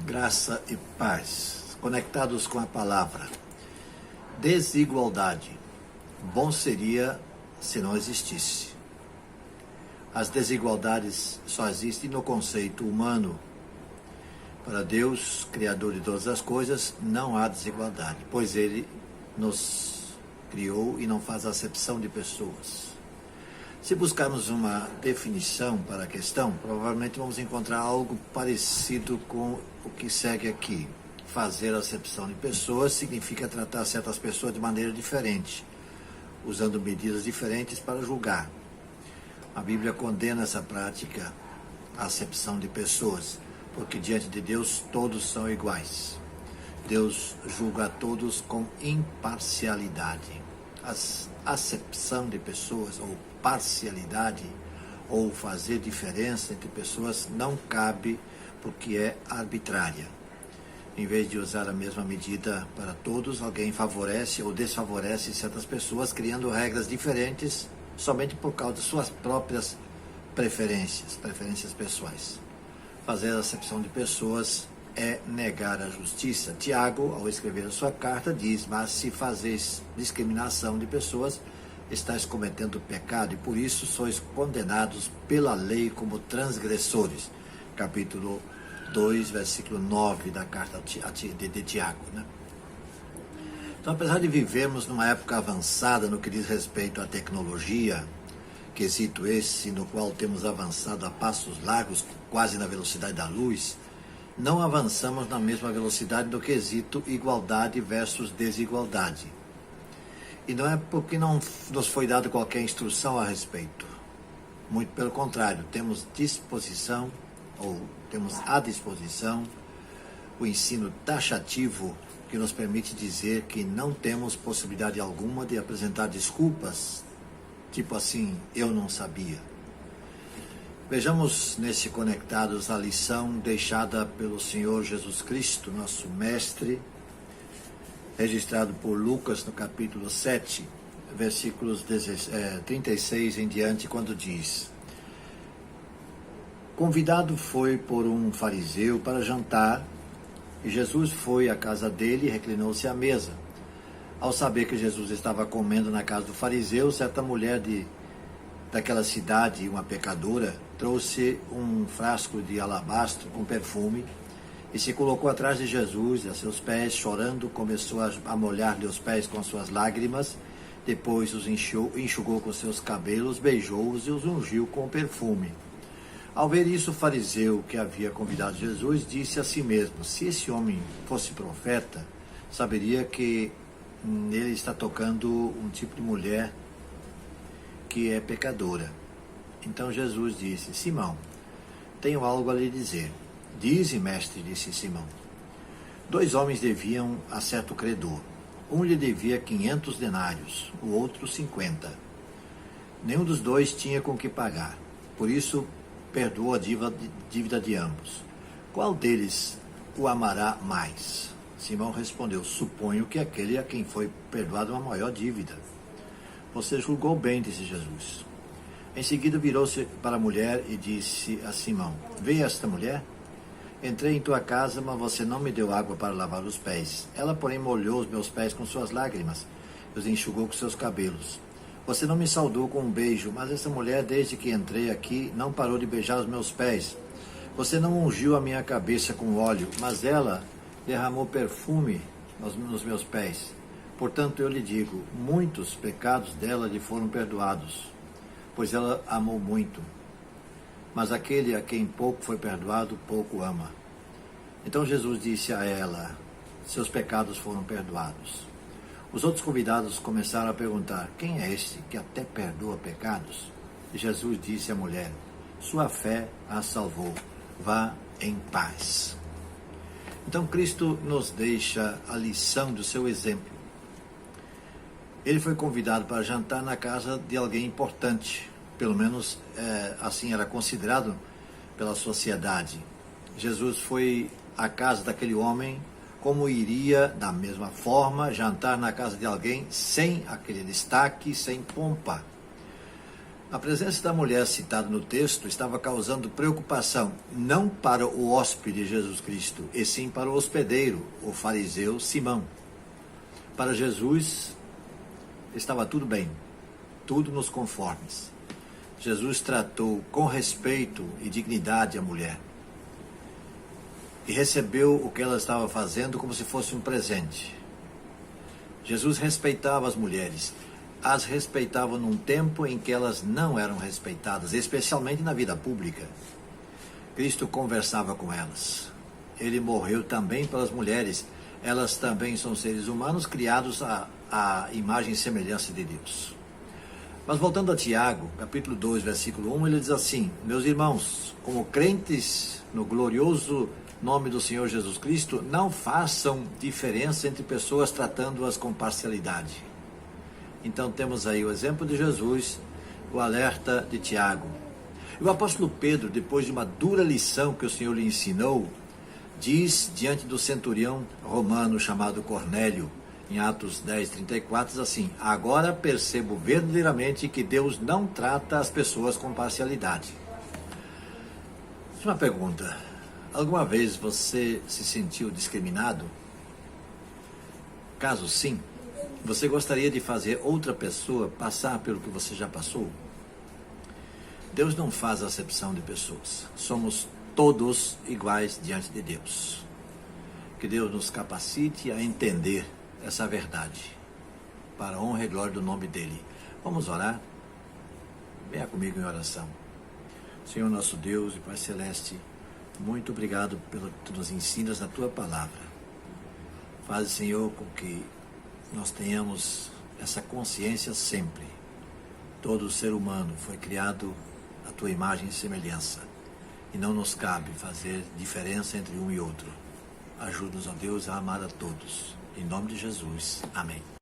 Graça e paz, conectados com a palavra. Desigualdade. Bom seria se não existisse. As desigualdades só existem no conceito humano. Para Deus, Criador de todas as coisas, não há desigualdade, pois Ele nos criou e não faz acepção de pessoas. Se buscarmos uma definição para a questão, provavelmente vamos encontrar algo parecido com o que segue aqui. Fazer acepção de pessoas significa tratar certas pessoas de maneira diferente, usando medidas diferentes para julgar. A Bíblia condena essa prática, a acepção de pessoas, porque diante de Deus todos são iguais. Deus julga a todos com imparcialidade. A acepção de pessoas, ou parcialidade, ou fazer diferença entre pessoas não cabe porque é arbitrária. Em vez de usar a mesma medida para todos, alguém favorece ou desfavorece certas pessoas, criando regras diferentes somente por causa de suas próprias preferências pessoais. Fazer a acepção de pessoas é negar a justiça. Tiago, ao escrever a sua carta, diz: mas se fazeis discriminação de pessoas, estáis cometendo pecado, e por isso sois condenados pela lei como transgressores. Capítulo 2, versículo 9 da carta de Tiago. Então, apesar de vivermos numa época avançada no que diz respeito à tecnologia, quesito esse no qual temos avançado a passos largos, quase na velocidade da luz, não avançamos na mesma velocidade do quesito igualdade versus desigualdade. E não é porque não nos foi dado qualquer instrução a respeito. Muito pelo contrário, temos à disposição o ensino taxativo que nos permite dizer que não temos possibilidade alguma de apresentar desculpas, tipo assim, eu não sabia. Vejamos nesse Conectados a lição deixada pelo Senhor Jesus Cristo, nosso Mestre, registrado por Lucas no capítulo 7, versículos 36 em diante, quando diz: convidado foi por um fariseu para jantar, e Jesus foi à casa dele e reclinou-se à mesa. Ao saber que Jesus estava comendo na casa do fariseu, certa mulher daquela cidade, uma pecadora, trouxe um frasco de alabastro com perfume e se colocou atrás de Jesus, a seus pés, chorando, começou a molhar-lhe os pés com suas lágrimas, depois os enxugou com seus cabelos, beijou-os e os ungiu com perfume. Ao ver isso, o fariseu que havia convidado Jesus disse a si mesmo: se esse homem fosse profeta, saberia que nele está tocando um tipo de mulher que é pecadora. Então Jesus disse: Simão, tenho algo a lhe dizer. Dize, mestre, disse Simão. 2 homens deviam a certo credor. Um lhe devia 500 denários, o outro 50. Nenhum dos dois tinha com que pagar. Por isso, perdoou a dívida de ambos. Qual deles o amará mais? Simão respondeu: suponho que aquele a quem foi perdoada uma maior dívida. Você julgou bem, disse Jesus. Em seguida virou-se para a mulher e disse a Simão: vê esta mulher? Entrei em tua casa, mas você não me deu água para lavar os pés. Ela, porém, molhou os meus pés com suas lágrimas e os enxugou com seus cabelos. Você não me saudou com um beijo, mas essa mulher, desde que entrei aqui, não parou de beijar os meus pés. Você não ungiu a minha cabeça com óleo, mas ela derramou perfume nos meus pés. Portanto, eu lhe digo, muitos pecados dela lhe foram perdoados, pois ela amou muito. Mas aquele a quem pouco foi perdoado, pouco ama. Então Jesus disse a ela: seus pecados foram perdoados. Os outros convidados começaram a perguntar: quem é este que até perdoa pecados? E Jesus disse à mulher: sua fé a salvou. Vá em paz. Então Cristo nos deixa a lição do seu exemplo. Ele foi convidado para jantar na casa de alguém importante. Pelo menos assim era considerado pela sociedade. Jesus foi à casa daquele homem, como iria, da mesma forma, jantar na casa de alguém sem aquele destaque, sem pompa. A presença da mulher citada no texto estava causando preocupação, não para o hóspede de Jesus Cristo, e sim para o hospedeiro, o fariseu Simão. Para Jesus, estava tudo bem, tudo nos conformes. Jesus tratou com respeito e dignidade a mulher e recebeu o que ela estava fazendo como se fosse um presente. Jesus respeitava as mulheres, as respeitava num tempo em que elas não eram respeitadas, especialmente na vida pública. Cristo conversava com elas. Ele morreu também pelas mulheres. Elas também são seres humanos criados à imagem e semelhança de Deus. Mas voltando a Tiago, capítulo 2, versículo 1, ele diz assim: meus irmãos, como crentes no glorioso nome do Senhor Jesus Cristo, não façam diferença entre pessoas tratando-as com parcialidade. Então temos aí o exemplo de Jesus, o alerta de Tiago. E o apóstolo Pedro, depois de uma dura lição que o Senhor lhe ensinou, diz diante do centurião romano chamado Cornélio, em Atos 10:34, diz assim: agora percebo verdadeiramente que Deus não trata as pessoas com parcialidade. Uma pergunta: alguma vez você se sentiu discriminado? Caso sim, você gostaria de fazer outra pessoa passar pelo que você já passou? Deus não faz acepção de pessoas. Somos todos iguais diante de Deus. Que Deus nos capacite a entender essa verdade, para a honra e glória do nome dEle. Vamos orar? Venha comigo em oração. Senhor nosso Deus e Pai Celeste, muito obrigado pelo que tu nos ensinas na tua palavra. Faz, Senhor, com que nós tenhamos essa consciência sempre. Todo ser humano foi criado à tua imagem e semelhança, e não nos cabe fazer diferença entre um e outro. Ajuda-nos, ó Deus, a amar a todos. Em nome de Jesus. Amém.